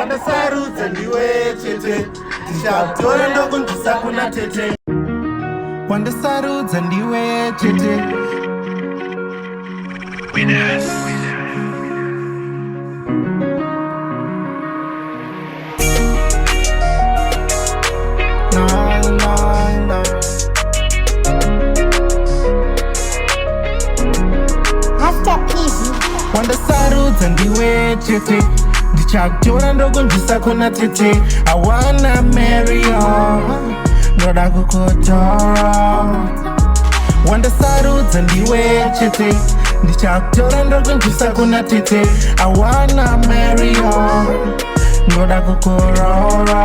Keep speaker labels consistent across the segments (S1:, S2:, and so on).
S1: Wandasarudza ndiwe chete, ndichakutora ndokunzwisa kuna tete. Wandasarudza ndiwe chete. Winners.
S2: Hasta PV.
S1: Wandasarudza ndiwe chete, ndichakutora ndokunzwisa kuna tete. I wanna marry you, ndoda kukutora. Wandasarudza ndiwe chete, ndichakutora ndokunzwisa kuna tete. I wanna marry you, ndoda kukutora.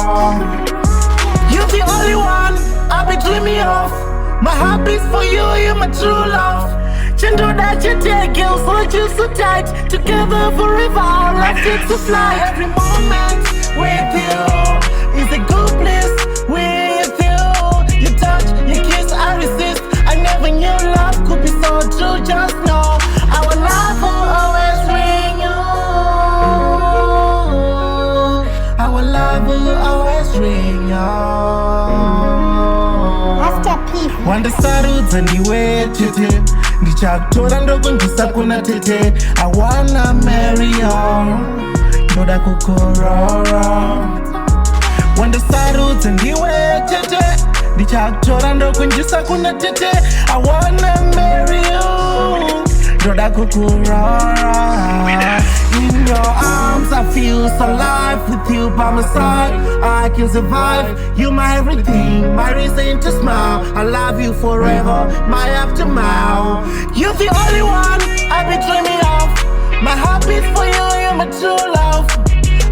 S1: You're the only one I've been dreaming of. My heart beats for you, you're my true love. Chendro that you take, girls, hold you so tight. Together forever, our life takes to fly. Every moment with you is a good bliss. With you, you touch, you kiss, I resist. I never knew love could be so true. Just know our love will always ring you. Our love will always ring you.
S2: Hasta PV.
S1: Wandasarudza ndiwe chete, ndichakutora ndokunzwisa kuna tete. I wanna marry you, ndoda kukutora. Wandasarudza ndiwe chete, ndichakutora ndokunzwisa kuna tete. I wanna marry you, ndoda kukutora. In your arms I feel so alive. With you by my side I can survive. You're my everything, my reason to smile. I love you forever, my aftermath. You're the only one I've been dreaming of. My heart beats for you, you're my true love.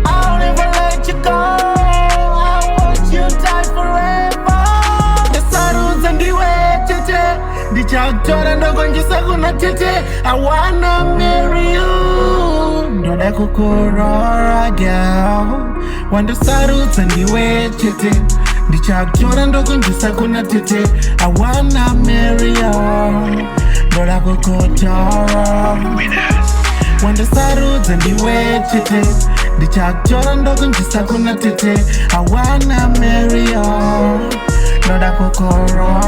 S1: I'll never let you go, I want you die forever. Wandasarudza ndiwe chete, ndichakutora ndokunzwisa kuna tete. I wanna marry you, ndoda kukutora girl. Wandasarudza ndiwe chete, ndichakutora ndokunzwisa kuna tete. I wanna marry you, ndoda kukutora. Wandasarudza ndiwe chete, ndichakutora ndokunzwisa kuna tete. I wanna marry you, ndoda kukutora.